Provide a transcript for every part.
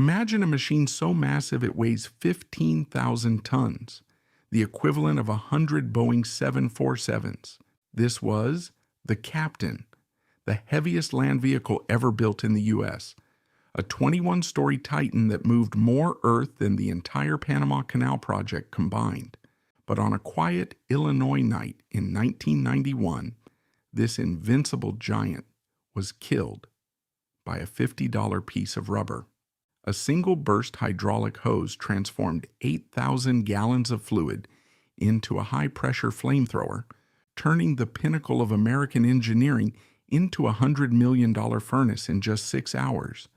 Imagine a machine so massive it weighs 15,000 tons, the equivalent of 100 Boeing 747s. This was the Captain, the heaviest land vehicle ever built in the U.S., a 21-story Titan that moved more earth than the entire Panama Canal project combined. But on a quiet Illinois night in 1991, this invincible giant was killed by a $50 piece of rubber. A single burst hydraulic hose transformed 8,000 gallons of fluid into a high-pressure flamethrower, turning the pinnacle of American engineering into a $100 million furnace in just 6 hours.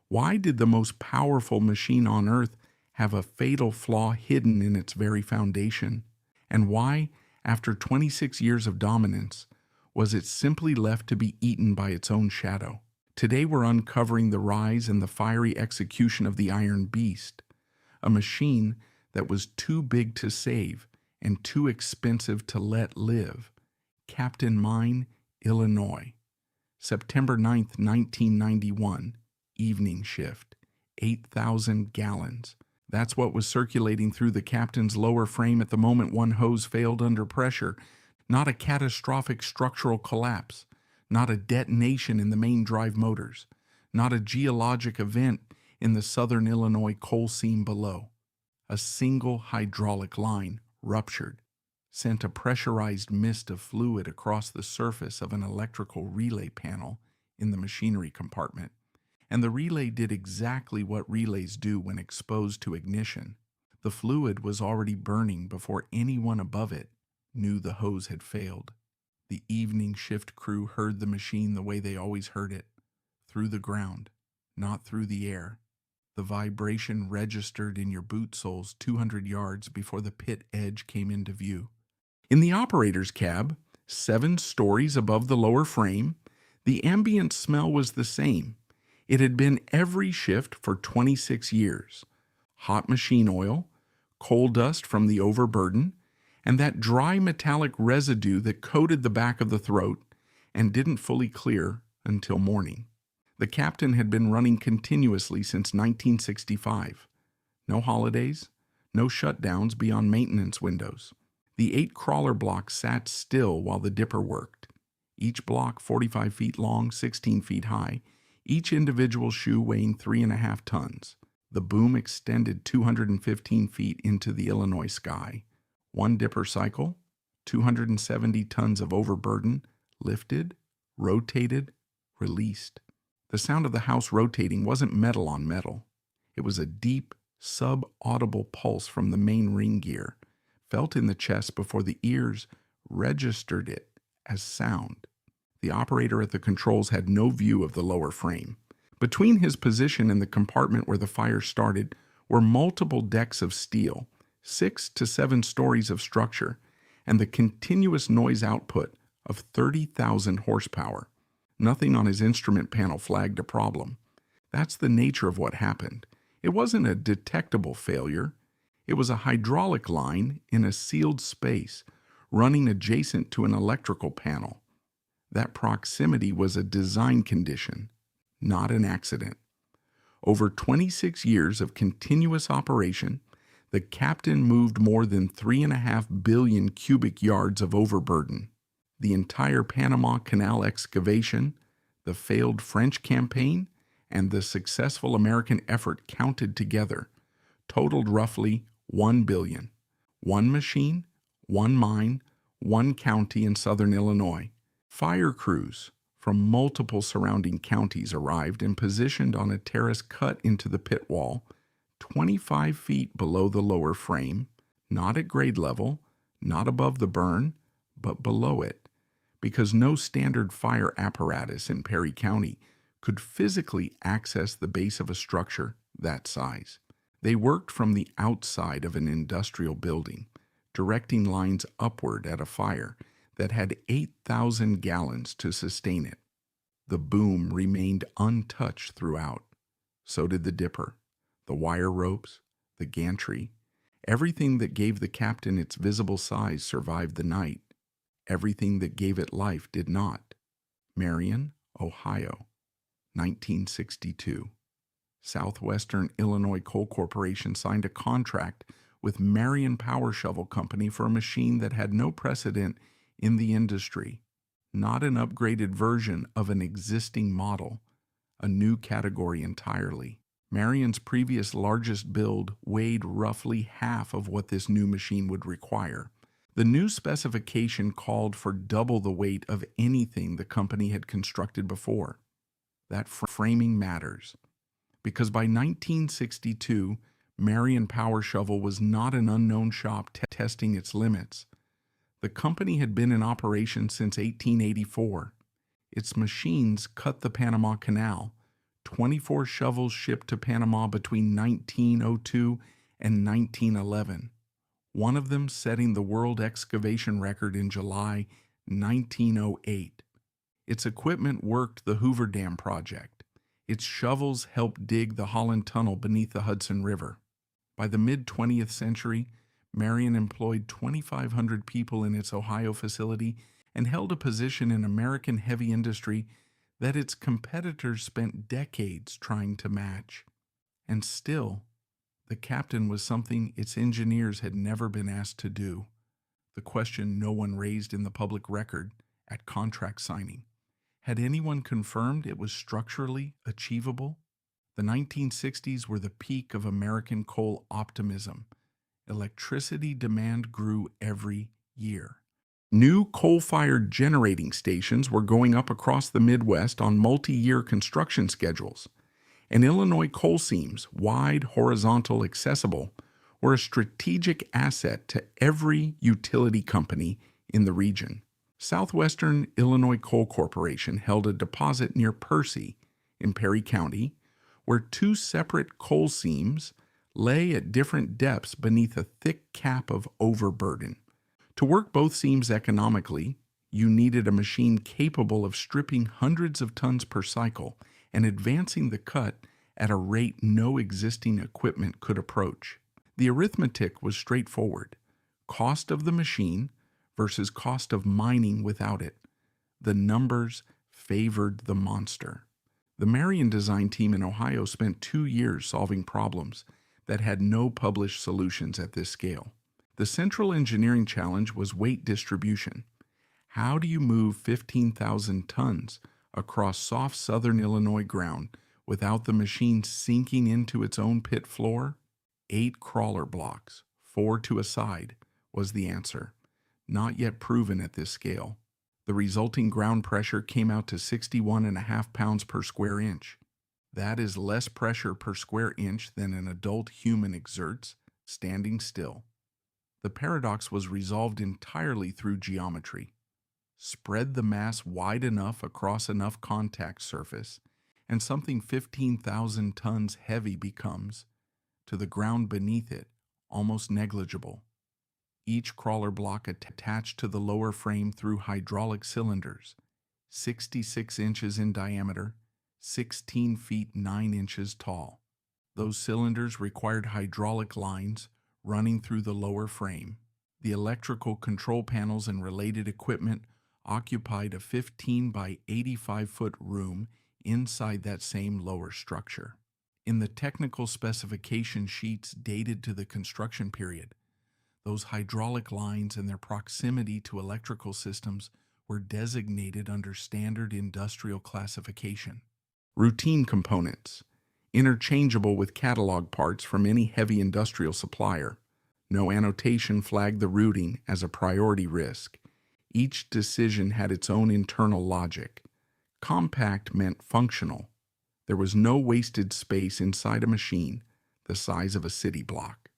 Why did the most powerful machine on Earth have a fatal flaw hidden in its very foundation? And why, after 26 years of dominance, was it simply left to be eaten by its own shadow? Today we're uncovering the rise and the fiery execution of the Iron Beast, a machine that was too big to save and too expensive to let live. Captain Mine, Illinois. September 9th, 1991, evening shift, 8,000 gallons. That's what was circulating through the captain's lower frame at the moment one hose failed under pressure. Not a catastrophic structural collapse, not a detonation in the main drive motors, not a geologic event in the southern Illinois coal seam below. A single hydraulic line ruptured, sent a pressurized mist of fluid across the surface of an electrical relay panel in the machinery compartment. And the relay did exactly what relays do when exposed to ignition. The fluid was already burning before anyone above it knew the hose had failed. The evening shift crew heard the machine the way they always heard it, through the ground, not through the air. The vibration registered in your boot soles 200 yards before the pit edge came into view. In the operator's cab, 7 stories above the lower frame, the ambient smell was the same. It had been every shift for 26 years. Hot machine oil, coal dust from the overburden, and that dry metallic residue that coated the back of the throat and didn't fully clear until morning. The captain had been running continuously since 1965. No holidays, no shutdowns beyond maintenance windows. The 8 crawler blocks sat still while the dipper worked. Each block 45 feet long, 16 feet high, each individual shoe weighing 3.5 tons. The boom extended 215 feet into the Illinois sky. One dipper cycle, 270 tons of overburden, lifted, rotated, released. The sound of the house rotating wasn't metal on metal. It was a deep, sub-audible pulse from the main ring gear, felt in the chest before the ears registered it as sound. The operator at the controls had no view of the lower frame. Between his position and the compartment where the fire started were multiple decks of steel, 6 to 7 stories of structure, and the continuous noise output of 30,000 horsepower. Nothing on his instrument panel flagged a problem. That's the nature of what happened. It wasn't a detectable failure. It was a hydraulic line in a sealed space, running adjacent to an electrical panel. That proximity was a design condition, not an accident. Over 26 years of continuous operation, the captain moved more than 3.5 billion cubic yards of overburden. The entire Panama Canal excavation, the failed French campaign, and the successful American effort counted together totaled roughly 1 billion. One machine, one mine, one county in southern Illinois. Fire crews from multiple surrounding counties arrived and positioned on a terrace cut into the pit wall, 25 feet below the lower frame, not at grade level, not above the burn, but below it, because no standard fire apparatus in Perry County could physically access the base of a structure that size. They worked from the outside of an industrial building, directing lines upward at a fire that had 8,000 gallons to sustain it. The boom remained untouched throughout. So did the dipper, the wire ropes, the gantry. Everything that gave the captain its visible size survived the night. Everything that gave it life did not. Marion, Ohio, 1962. Southwestern Illinois Coal Corporation signed a contract with Marion Power Shovel Company for a machine that had no precedent in the industry, not an upgraded version of an existing model, a new category entirely. Marion's previous largest build weighed roughly half of what this new machine would require. The new specification called for double the weight of anything the company had constructed before. That framing matters, because by 1962, Marion Power Shovel was not an unknown shop testing its limits. The company had been in operation since 1884. Its machines cut the Panama Canal. 24 shovels shipped to Panama between 1902 and 1911, one of them setting the world excavation record in July 1908. Its equipment worked the Hoover Dam project. Its shovels helped dig the Holland Tunnel beneath the Hudson River. By the mid-20th century, Marion employed 2,500 people in its Ohio facility and held a position in American heavy industry that its competitors spent decades trying to match. And still, the captain was something its engineers had never been asked to do, the question no one raised in the public record at contract signing. Had anyone confirmed it was structurally achievable? The 1960s were the peak of American coal optimism. Electricity demand grew every year. New coal-fired generating stations were going up across the Midwest on multi-year construction schedules, and Illinois coal seams, wide, horizontal, accessible, were a strategic asset to every utility company in the region. Southwestern Illinois Coal Corporation held a deposit near Percy in Perry County, where two separate coal seams lay at different depths beneath a thick cap of overburden. To work both seams economically, you needed a machine capable of stripping hundreds of tons per cycle and advancing the cut at a rate no existing equipment could approach. The arithmetic was straightforward: cost of the machine versus cost of mining without it. The numbers favored the monster. The Marion design team in Ohio spent 2 years solving problems that had no published solutions at this scale. The central engineering challenge was weight distribution. How do you move 15,000 tons across soft southern Illinois ground without the machine sinking into its own pit floor? 8 crawler blocks, 4 to a side, was the answer, not yet proven at this scale. The resulting ground pressure came out to 61.5 pounds per square inch. That is less pressure per square inch than an adult human exerts standing still. The paradox was resolved entirely through geometry. Spread the mass wide enough across enough contact surface, and something 15,000 tons heavy becomes, to the ground beneath it, almost negligible. Each crawler block attached to the lower frame through hydraulic cylinders, 66 inches in diameter, 16 feet 9 inches tall. Those cylinders required hydraulic lines running through the lower frame. The electrical control panels and related equipment occupied a 15 by 85-foot room inside that same lower structure. In the technical specification sheets dated to the construction period, those hydraulic lines and their proximity to electrical systems were designated under standard industrial classification. Routine components, interchangeable with catalog parts from any heavy industrial supplier. No annotation flagged the routing as a priority risk. Each decision had its own internal logic. Compact meant functional. There was no wasted space inside a machine the size of a city block.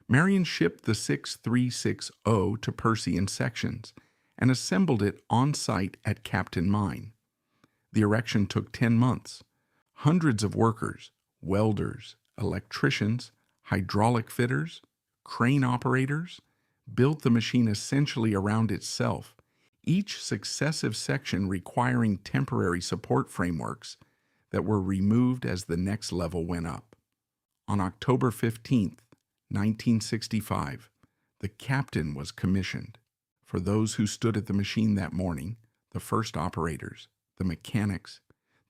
Marion shipped the 6360 to Percy in sections and assembled it on site at Captain Mine. The erection took 10 months. Hundreds of workers, welders, electricians, hydraulic fitters, crane operators, built the machine essentially around itself, each successive section requiring temporary support frameworks that were removed as the next level went up. On October 15th, 1965, the captain was commissioned. For those who stood at the machine that morning, the first operators, the mechanics,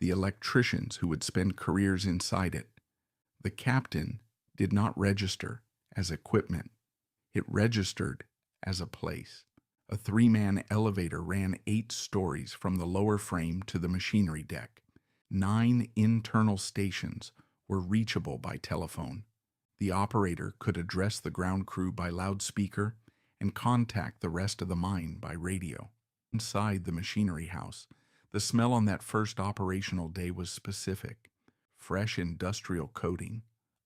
the electricians who would spend careers inside it, The captain did not register as equipment. It registered as a place. A three-man elevator ran 8 stories from the lower frame to the machinery deck. 9 internal stations were reachable by telephone. The operator could address the ground crew by loudspeaker and contact the rest of the mine by radio. Inside the machinery house, the smell on that first operational day was specific. Fresh industrial coating,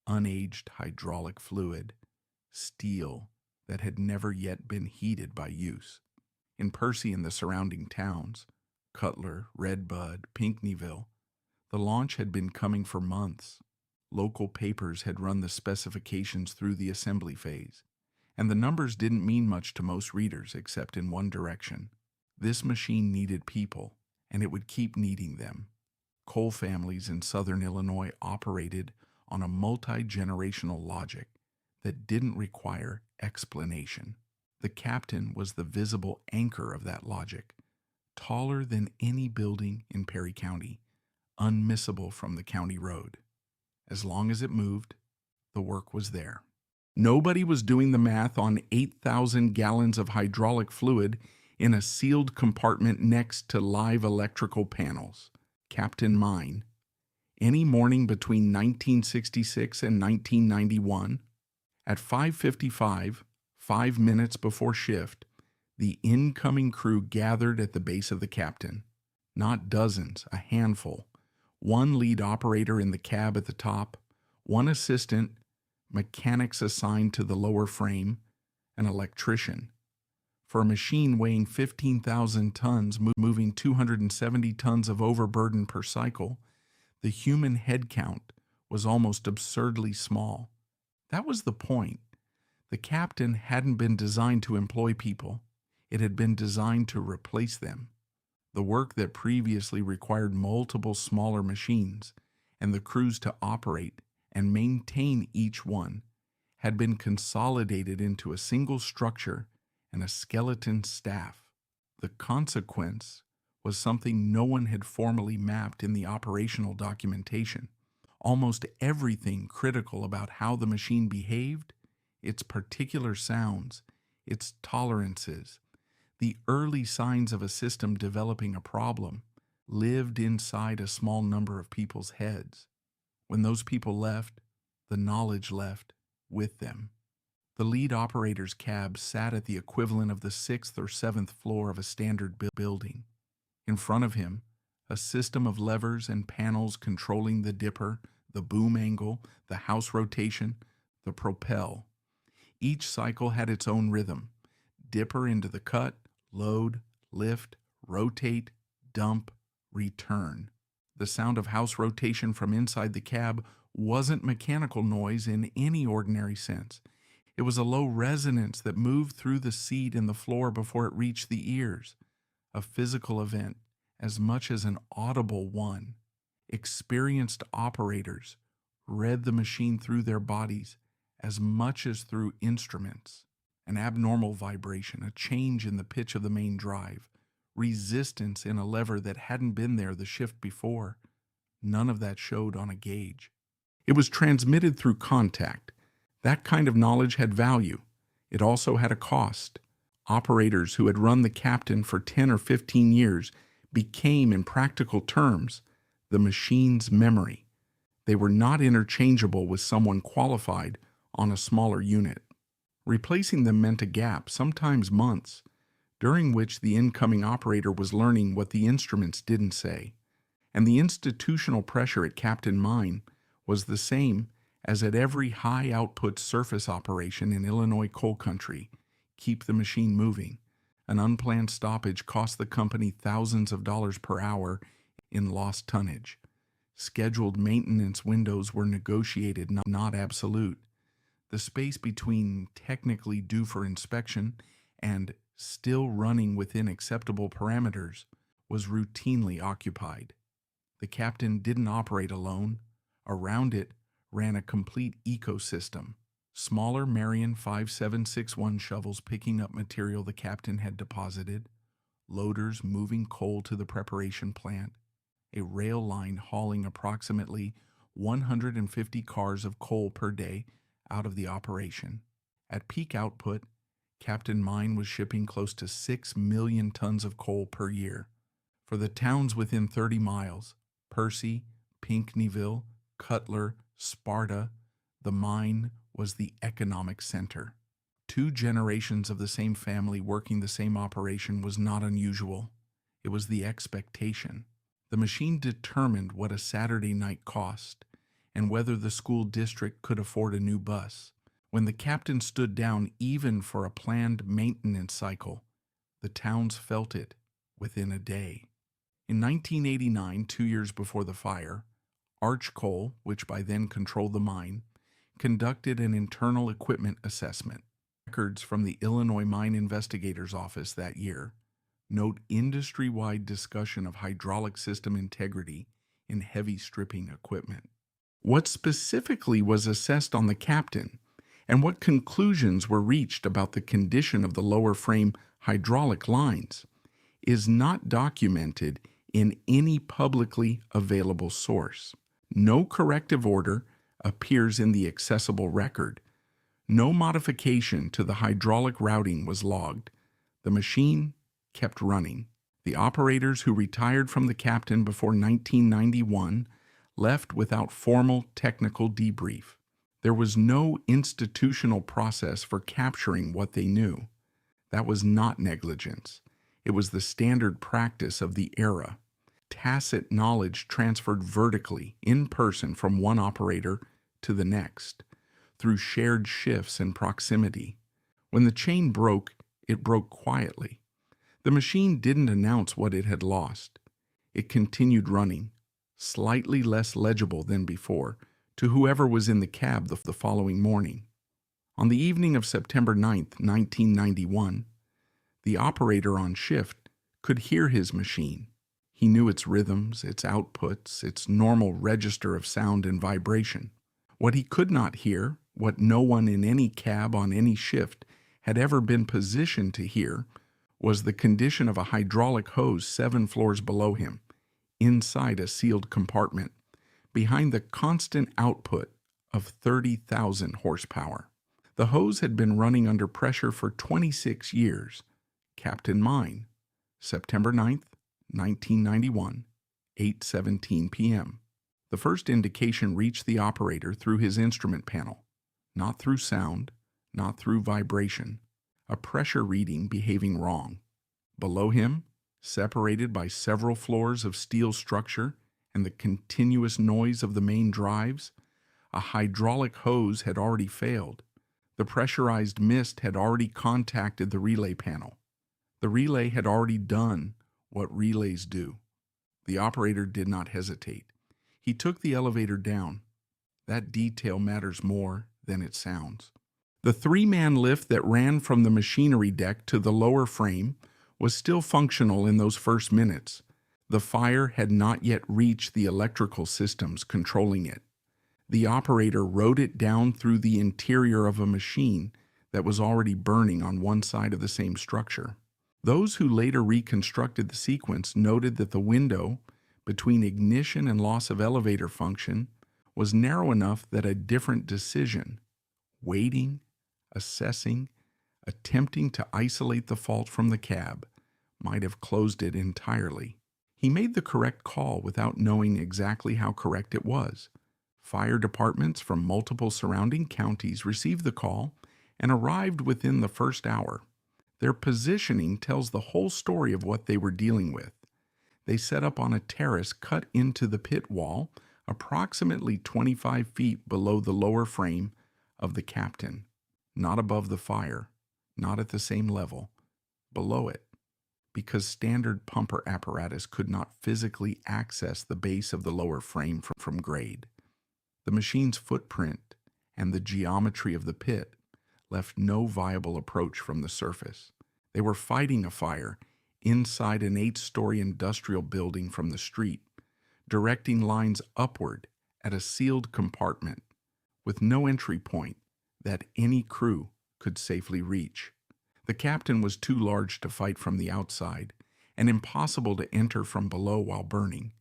unaged hydraulic fluid, steel that had never yet been heated by use. In Percy and the surrounding towns, Cutler, Redbud, Pinckneyville, the launch had been coming for months. Local papers had run the specifications through the assembly phase, and the numbers didn't mean much to most readers except in one direction. This machine needed people, and it would keep needing them. Coal families in southern Illinois operated on a multi-generational logic that didn't require explanation. The captain was the visible anchor of that logic, taller than any building in Perry County, unmissable from the county road. As long as it moved, the work was there. Nobody was doing the math on 8,000 gallons of hydraulic fluid in a sealed compartment next to live electrical panels. Captain Mine. Any morning between 1966 and 1991, at 5:55, 5 minutes before shift, the incoming crew gathered at the base of the captain. Not dozens, a handful. One lead operator in the cab at the top, one assistant, mechanics assigned to the lower frame, an electrician. For a machine weighing 15,000 tons, moving 270 tons of overburden per cycle, the human head count was almost absurdly small. That was the point. The captain hadn't been designed to employ people. It had been designed to replace them. The work that previously required multiple smaller machines and the crews to operate and maintain each one had been consolidated into a single structure and a skeleton staff. The consequence was something no one had formally mapped in the operational documentation. Almost everything critical about how the machine behaved, its particular sounds, its tolerances, the early signs of a system developing a problem, lived inside a small number of people's heads. When those people left, the knowledge left with them. The lead operator's cab sat at the equivalent of the 6th or 7th floor of a standard building. In front of him, a system of levers and panels controlling the dipper, the boom angle, the house rotation, the propel. Each cycle had its own rhythm. Dipper into the cut, load, lift, rotate, dump, return. The sound of house rotation from inside the cab wasn't mechanical noise in any ordinary sense. It was a low resonance that moved through the seat and the floor before it reached the ears. A physical event as much as an audible one. Experienced operators read the machine through their bodies as much as through instruments. An abnormal vibration, a change in the pitch of the main drive, resistance in a lever that hadn't been there the shift before. None of that showed on a gauge. It was transmitted through contact. That kind of knowledge had value. It also had a cost. Operators who had run the captain for 10 or 15 years became, in practical terms, the machine's memory. They were not interchangeable with someone qualified on a smaller unit. Replacing them meant a gap, sometimes months, during which the incoming operator was learning what the instruments didn't say. And the institutional pressure at Captain Mine was the same as at every high-output surface operation in Illinois coal country. Keep the machine moving. An unplanned stoppage cost the company thousands of dollars per hour in lost tonnage. Scheduled maintenance windows were negotiated, not absolute. The space between technically due for inspection and still running within acceptable parameters was routinely occupied. The captain didn't operate alone. Around it ran a complete ecosystem. Smaller Marion 5761 shovels picking up material the captain had deposited, loaders moving coal to the preparation plant, a rail line hauling approximately 150 cars of coal per day out of the operation. At peak output, Captain Mine was shipping close to 6 million tons of coal per year. For the towns within 30 miles, Percy, Pinckneyville, Cutler, Sparta, the mine was the economic center. 2 generations of the same family working the same operation was not unusual. It was the expectation. The machine determined what a Saturday night cost and whether the school district could afford a new bus. When the captain stood down even for a planned maintenance cycle, the towns felt it within a day. In 1989, 2 years before the fire, Arch Coal, which by then controlled the mine, conducted an internal equipment assessment. Records from the Illinois Mine Investigator's Office that year note industry-wide discussion of hydraulic system integrity in heavy stripping equipment. What specifically was assessed on the captain, and what conclusions were reached about the condition of the lower frame hydraulic lines, is not documented in any publicly available source. No corrective order appears in the accessible record. No modification to the hydraulic routing was logged. The machine kept running. The operators who retired from the captain before 1991 left without formal technical debrief. There was no institutional process for capturing what they knew. That was not negligence. It was the standard practice of the era. Tacit knowledge transferred vertically, in person, from one operator to the next, through shared shifts and proximity. When the chain broke, it broke quietly. The machine didn't announce what it had lost. It continued running, slightly less legible than before, to whoever was in the cab the following morning. On the evening of September 9, 1991, the operator on shift could hear his machine. He knew its rhythms, its outputs, its normal register of sound and vibration. What he could not hear, what no one in any cab on any shift had ever been positioned to hear, was the condition of a hydraulic hose 7 floors below him, inside a sealed compartment, behind the constant output of 30,000 horsepower. The hose had been running under pressure for 26 years. Captain Mine, September 9th, 1991, 8:17 p.m. The first indication reached the operator through his instrument panel, not through sound, not through vibration, a pressure reading behaving wrong. Below him, separated by several floors of steel structure and the continuous noise of the main drives, a hydraulic hose had already failed. The pressurized mist had already contacted the relay panel. The relay had already done what relays do. The operator did not hesitate. He took the elevator down. That detail matters more than it sounds. The 3-man lift that ran from the machinery deck to the lower frame was still functional in those first minutes. The fire had not yet reached the electrical systems controlling it. The operator rode it down through the interior of a machine that was already burning on one side of the same structure. Those who later reconstructed the sequence noted that the window between ignition and loss of elevator function was narrow enough that a different decision, waiting, assessing, attempting to isolate the fault from the cab, might have closed it entirely. He made the correct call without knowing exactly how correct it was. Fire departments from multiple surrounding counties received the call and arrived within the first hour. Their positioning tells the whole story of what they were dealing with. They set up on a terrace cut into the pit wall, approximately 25 feet below the lower frame of the captain, not above the fire, not at the same level, below it, because standard pumper apparatus could not physically access the base of the lower frame from grade. The machine's footprint and the geometry of the pit left no viable approach from the surface. They were fighting a fire inside an 8-story industrial building from the street, directing lines upward at a sealed compartment with no entry point that any crew could safely reach. The captain was too large to fight from the outside and impossible to enter from below while burning.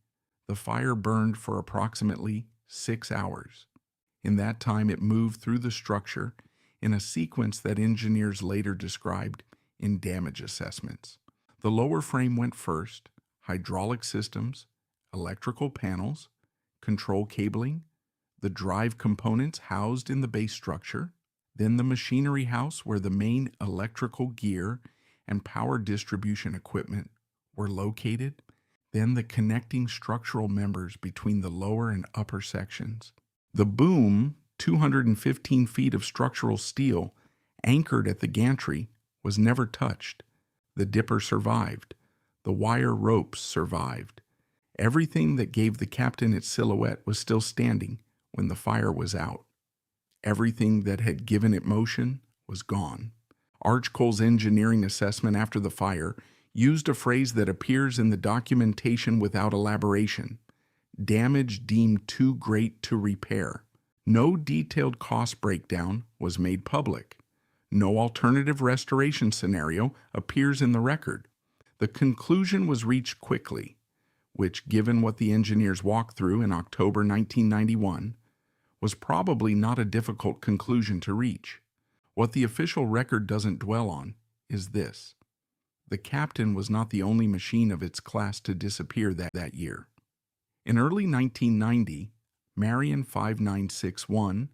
The fire burned for approximately 6 hours. In that time, it moved through the structure in a sequence that engineers later described in damage assessments. The lower frame went first, hydraulic systems, electrical panels, control cabling, the drive components housed in the base structure, then the machinery house where the main electrical gear and power distribution equipment were located, then the connecting structural members between the lower and upper sections. The boom, 215 feet of structural steel, anchored at the gantry, was never touched. The dipper survived. The wire ropes survived. Everything that gave the captain its silhouette was still standing when the fire was out. Everything that had given it motion was gone. Arch Cole's engineering assessment after the fire used a phrase that appears in the documentation without elaboration: damage deemed too great to repair. No detailed cost breakdown was made public. No alternative restoration scenario appears in the record. The conclusion was reached quickly, which, given what the engineers walked through in October 1991, was probably not a difficult conclusion to reach. What the official record doesn't dwell on is this: the Captain was not the only machine of its class to disappear that year. In early 1990, Marion 5961,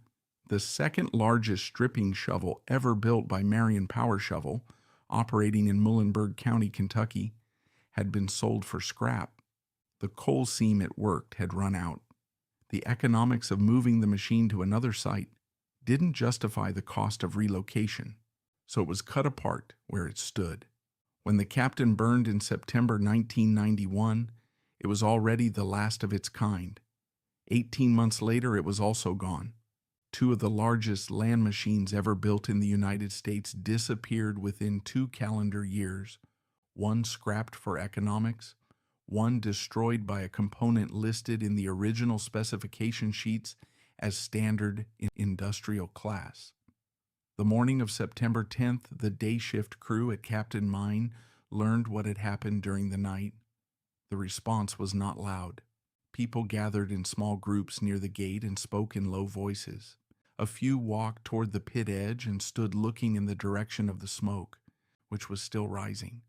the second largest stripping shovel ever built by Marion Power Shovel, operating in Muhlenberg County, Kentucky, had been sold for scrap. The coal seam it worked had run out. The economics of moving the machine to another site didn't justify the cost of relocation, so it was cut apart where it stood. When the Captain burned in September 1991, it was already the last of its kind. 18 months later, it was also gone. Two of the largest land machines ever built in the United States disappeared within 2 calendar years, one scrapped for economics, one destroyed by a component listed in the original specification sheets as standard in industrial class. The morning of September 10th, the day shift crew at Captain Mine learned what had happened during the night. The response was not loud. People gathered in small groups near the gate and spoke in low voices. A few walked toward the pit edge and stood looking in the direction of the smoke, which was still rising.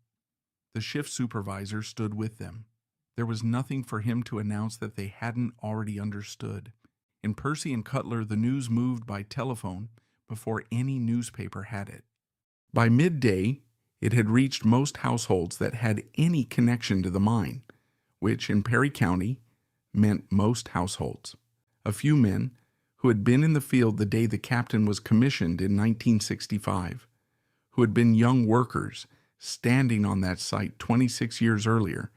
The shift supervisor stood with them. There was nothing for him to announce that they hadn't already understood. In Percy and Cutler, the news moved by telephone before any newspaper had it. By midday, it had reached most households that had any connection to the mine, which in Perry County meant most households. A few men who had been in the field the day the Captain was commissioned in 1965, who had been young workers standing on that site 26 years earlier,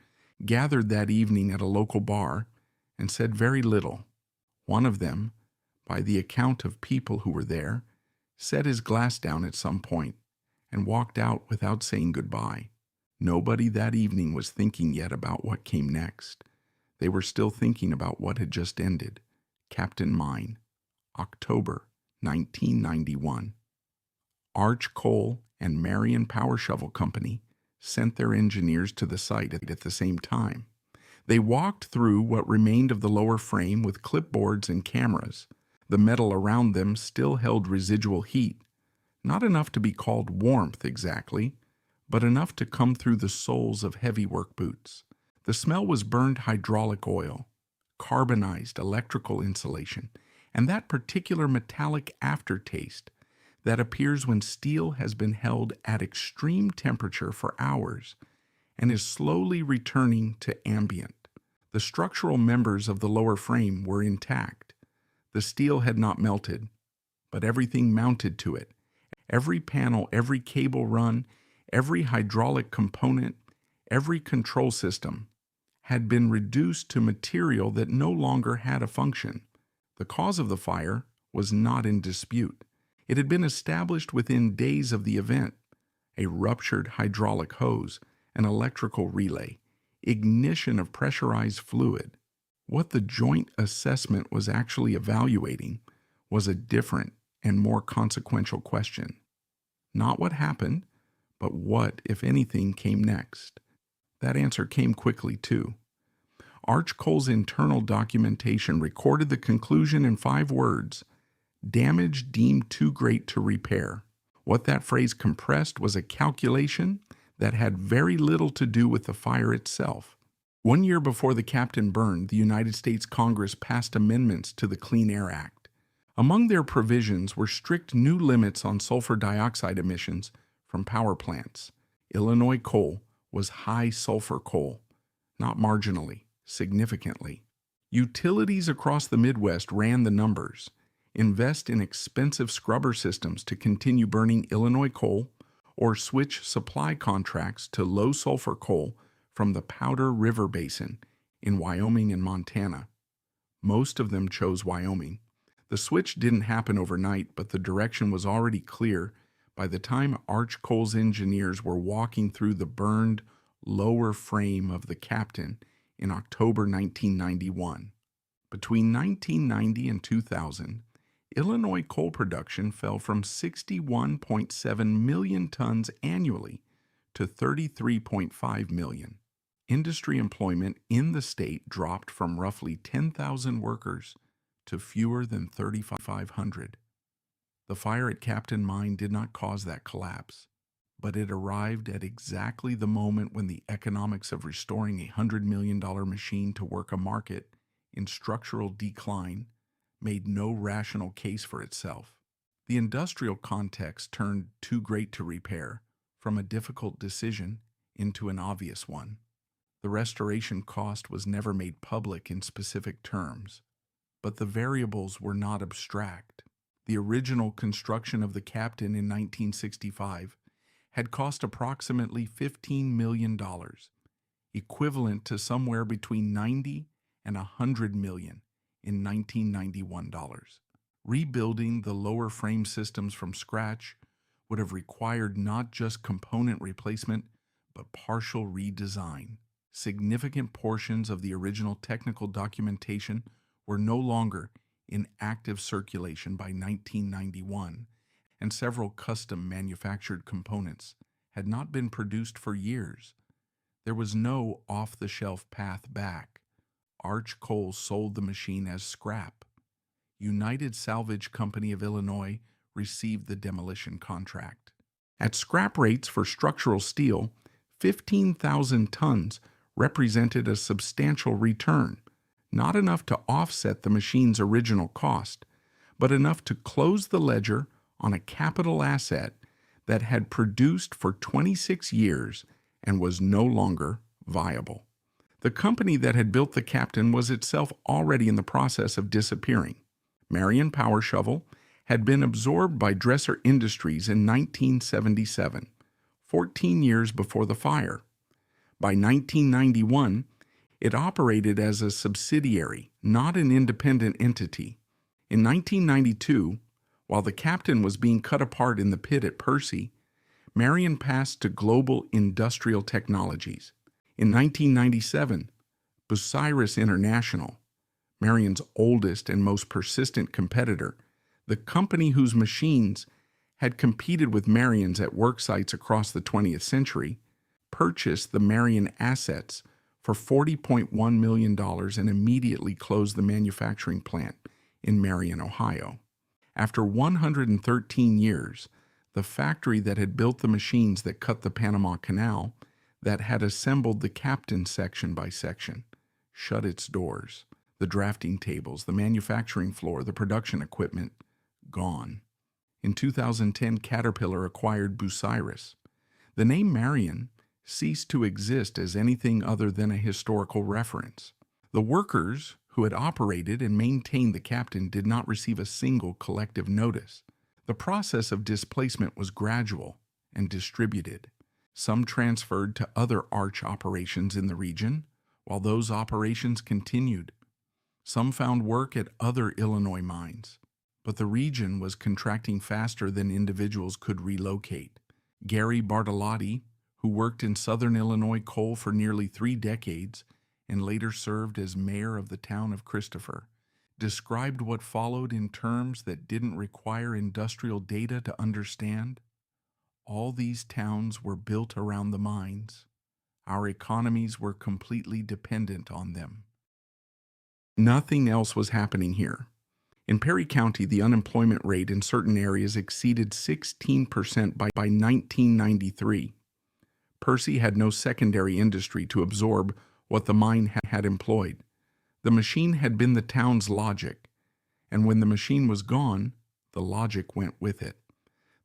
gathered that evening at a local bar and said very little. One of them, by the account of people who were there, set his glass down at some point and walked out without saying goodbye. Nobody that evening was thinking yet about what came next. They were still thinking about what had just ended. Captain Mine, October 1991. Arch Coal and Marion Power Shovel Company sent their engineers to the site at the same time. They walked through what remained of the lower frame with clipboards and cameras. The metal around them still held residual heat, not enough to be called warmth exactly, but enough to come through the soles of heavy work boots. The smell was burned hydraulic oil, carbonized electrical insulation, and that particular metallic aftertaste that appears when steel has been held at extreme temperature for hours and is slowly returning to ambient. The structural members of the lower frame were intact. The steel had not melted, but everything mounted to it. Every panel, every cable run, every hydraulic component, every control system had been reduced to material that no longer had a function. The cause of the fire was not in dispute. It had been established within days of the event: a ruptured hydraulic hose, an electrical relay, ignition of pressurized fluid. What the joint assessment was actually evaluating was a different and more consequential question. Not what happened, but what, if anything, came next. That answer came quickly, too. Arch Coal's internal documentation recorded the conclusion in 5 words: damage deemed too great to repair. What that phrase compressed was a calculation that had very little to do with the fire itself. 1 year before the Captain burned, the United States Congress passed amendments to the Clean Air Act. Among their provisions were strict new limits on sulfur dioxide emissions from power plants. Illinois coal was high sulfur coal, not marginally, significantly. Utilities across the Midwest ran the numbers. Invest in expensive scrubber systems to continue burning Illinois coal, or switch supply contracts to low sulfur coal from the Powder River Basin in Wyoming and Montana. Most of them chose Wyoming. The switch didn't happen overnight, but the direction was already clear by the time Arch Coal's engineers were walking through the burned lower frame of the Captain in October 1991. Between 1990 and 2000, Illinois coal production fell from 61.7 million tons annually to 33.5 million. Industry employment in the state dropped from roughly 10,000 workers to fewer than 3,500. The fire at Captain Mine did not cause that collapse, but it arrived at exactly the moment when the economics of restoring a $100 million machine to work a market in structural decline made no rational case for itself. The industrial context turned too great to repair from a difficult decision into an obvious one. The restoration cost was never made public in specific terms, but the variables were not abstract. The original construction of the Captain in 1965 had cost approximately $15 million, equivalent to somewhere between $90 and $100 million in 1991 dollars. Rebuilding the lower frame systems from scratch would have required not just component replacement, but partial redesign. Significant portions of the original technical documentation were no longer in active circulation by 1991, and several custom manufactured components had not been produced for years. There was no off-the-shelf path back. Arch Coal sold the machine as scrap. United Salvage Company of Illinois received the demolition contract. At scrap rates for structural steel, 15,000 tons represented a substantial return, not enough to offset the machine's original cost, but enough to close the ledger on a capital asset that had produced for 26 years and was no longer viable. The company that had built the Captain was itself already in the process of disappearing. Marion Power Shovel had been absorbed by Dresser Industries in 1977, 14 years before the fire. By 1991, it operated as a subsidiary, not an independent entity. In 1992, while the Captain was being cut apart in the pit at Percy, Marion passed to Global Industrial Technologies. In 1997, Bucyrus International, Marion's oldest and most persistent competitor, the company whose machines had competed with Marion's at work sites across the 20th century, purchased the Marion assets for $40.1 million and immediately closed the manufacturing plant in Marion, Ohio. After 113 years, the factory that had built the machines that cut the Panama Canal, that had assembled the Captain section by section, shut its doors. The drafting tables, the manufacturing floor, the production equipment, gone. In 2010, Caterpillar acquired Bucyrus. The name Marion ceased to exist as anything other than a historical reference. The workers who had operated and maintained the Captain did not receive a single collective notice. The process of displacement was gradual and distributed. Some transferred to other Arch operations in the region, while those operations continued. Some found work at other Illinois mines, but the region was contracting faster than individuals could relocate. Gary Bartolotti, who worked in southern Illinois coal for nearly 3 decades and later served as mayor of the town of Christopher, described what followed in terms that didn't require industrial data to understand. All these towns were built around the mines. Our economies were completely dependent on them. Nothing else was happening here. In Perry County, the unemployment rate in certain areas exceeded 16% by 1993. Percy had no secondary industry to absorb what the mine had employed. The machine had been the town's logic, and when the machine was gone, the logic went with it.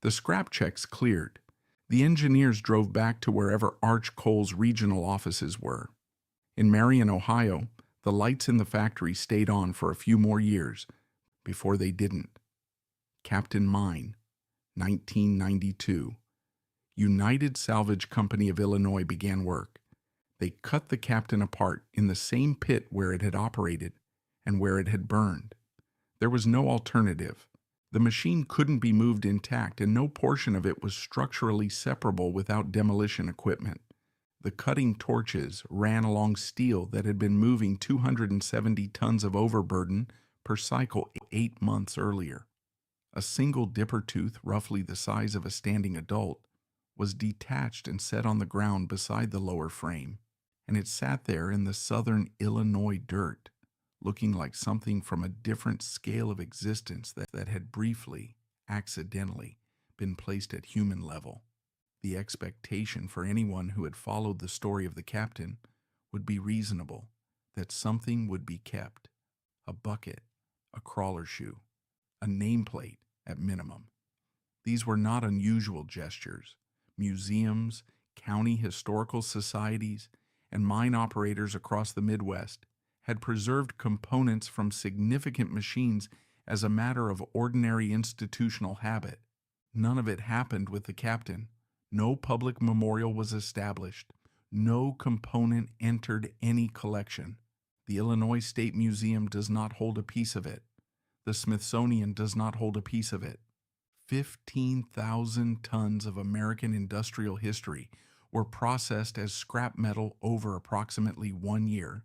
The scrap checks cleared. The engineers drove back to wherever Arch Coal's regional offices were. In Marion, Ohio, the lights in the factory stayed on for a few more years before they didn't. Captain Mine, 1992. United Salvage Company of Illinois began work. They cut the Captain apart in the same pit where it had operated and where it had burned. There was no alternative. The machine couldn't be moved intact, and no portion of it was structurally separable without demolition equipment. The cutting torches ran along steel that had been moving 270 tons of overburden per cycle 8 months earlier. A single dipper tooth, roughly the size of a standing adult, was detached and set on the ground beside the lower frame, and it sat there in the southern Illinois dirt, looking like something from a different scale of existence that had briefly, accidentally, been placed at human level. The expectation for anyone who had followed the story of the Captain would be reasonable, that something would be kept: a bucket, a crawler shoe, a nameplate at minimum. These were not unusual gestures. Museums, county historical societies, and mine operators across the Midwest had preserved components from significant machines as a matter of ordinary institutional habit. None of it happened with the Captain. No public memorial was established. No component entered any collection. The Illinois State Museum does not hold a piece of it. The Smithsonian does not hold a piece of it. 15,000 tons of American industrial history were processed as scrap metal over approximately 1 year,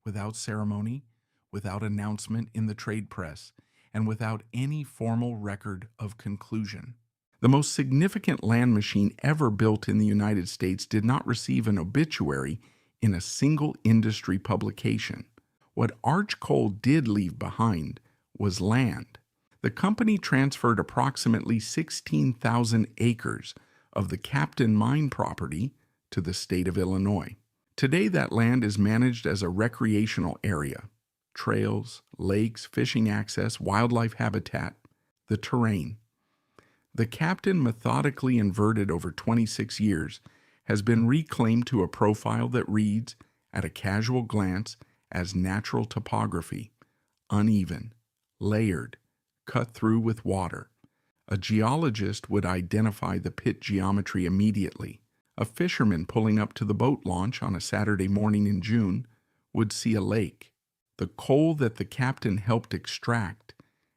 without ceremony, without announcement in the trade press, and without any formal record of conclusion. The most significant land machine ever built in the United States did not receive an obituary in a single industry publication. What Arch Coal did leave behind was land. The company transferred approximately 16,000 acres of the Captain Mine property to the state of Illinois. Today, that land is managed as a recreational area. Trails, lakes, fishing access, wildlife habitat, the terrain. The Captain, methodically inverted over 26 years, has been reclaimed to a profile that reads, at a casual glance, as natural topography: uneven, layered, cut through with water. A geologist would identify the pit geometry immediately. A fisherman pulling up to the boat launch on a Saturday morning in June would see a lake. The coal that the Captain helped extract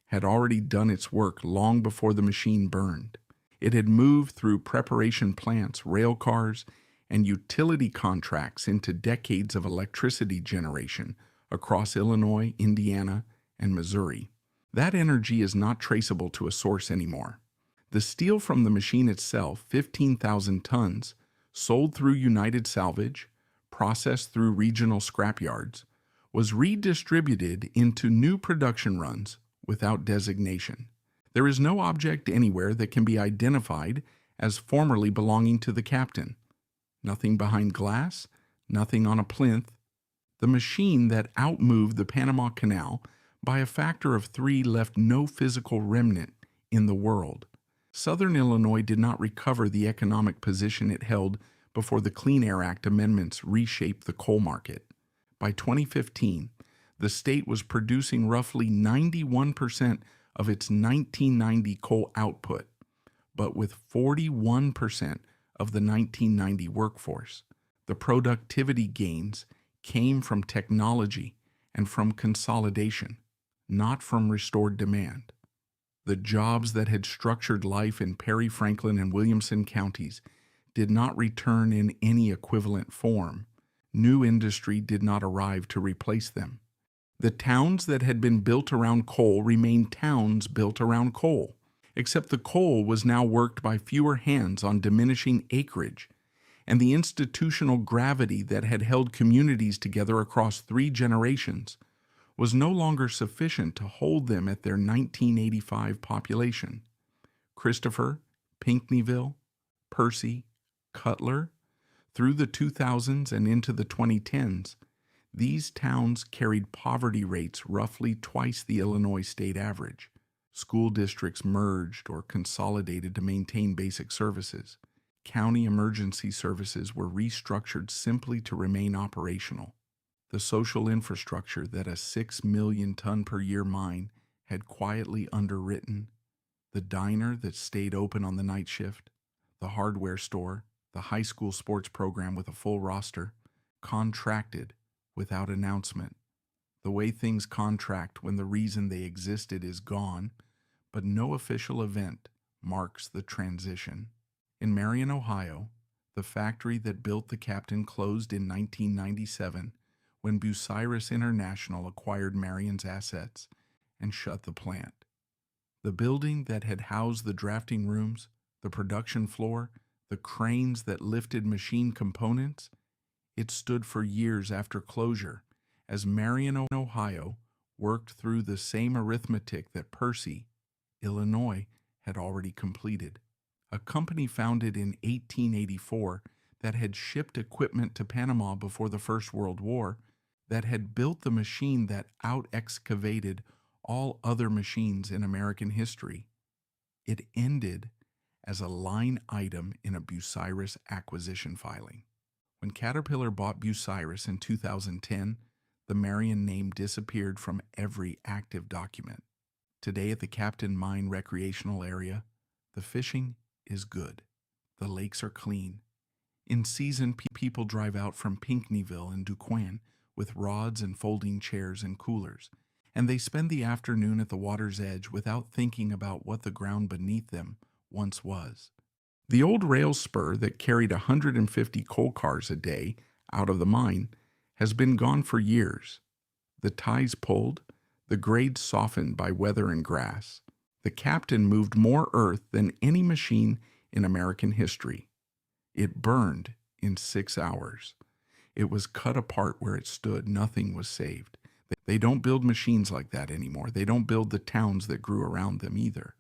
had already done its work long before the machine burned. It had moved through preparation plants, rail cars, and utility contracts into decades of electricity generation across Illinois, Indiana, and Missouri. That energy is not traceable to a source anymore. The steel from the machine itself, 15,000 tons, sold through United Salvage, processed through regional scrapyards, was redistributed into new production runs without designation. There is no object anywhere that can be identified as formerly belonging to the Captain. Nothing behind glass, nothing on a plinth. The machine that outmoved the Panama Canal by a factor of 3 left no physical remnant in the world. Southern Illinois did not recover the economic position it held before the Clean Air Act amendments reshaped the coal market. By 2015, the state was producing roughly 91% of its 1990 coal output, but with 41% of the 1990 workforce. The productivity gains came from technology and from consolidation, not from restored demand. The jobs that had structured life in Perry, Franklin, and Williamson counties did not return in any equivalent form. New industry did not arrive to replace them. The towns that had been built around coal remained towns built around coal, except the coal was now worked by fewer hands on diminishing acreage, and the institutional gravity that had held communities together across 3 generations was no longer sufficient to hold them at their 1985 population. Christopher, Pinckneyville, Percy, Cutler, through the 2000s and into the 2010s, these towns carried poverty rates roughly twice the Illinois state average. School districts merged or consolidated to maintain basic services. County emergency services were restructured simply to remain operational. The social infrastructure that a 6 million ton per year mine had quietly underwritten, the diner that stayed open on the night shift, the hardware store, the high school sports program with a full roster, contracted without announcement. The way things contract when the reason they existed is gone, but no official event marks the transition. In Marion, Ohio, the factory that built the Captain closed in 1997 when Bucyrus International acquired Marion's assets and shut the plant. The building that had housed the drafting rooms, the production floor, the cranes that lifted machine components, it stood for years after closure as Marion, Ohio, worked through the same arithmetic that Percy, Illinois, had already completed. A company founded in 1884 that had shipped equipment to Panama before the First World War, that had built the machine that out-excavated all other machines in American history. It ended as a line item in a Bucyrus acquisition filing. When Caterpillar bought Bucyrus in 2010, the Marion name disappeared from every active document. Today at the Captain Mine recreational area, the fishing is good. The lakes are clean. In season, people drive out from Pinckneyville and Duquesne with rods and folding chairs and coolers, and they spend the afternoon at the water's edge without thinking about what the ground beneath them once was. The old rail spur that carried 150 coal cars a day out of the mine has been gone for years. The ties pulled, the grades softened by weather and grass. The Captain moved more earth than any machine in American history. It burned in 6 hours. It was cut apart where it stood. Nothing was saved. They don't build machines like that anymore. They don't build the towns that grew around them either.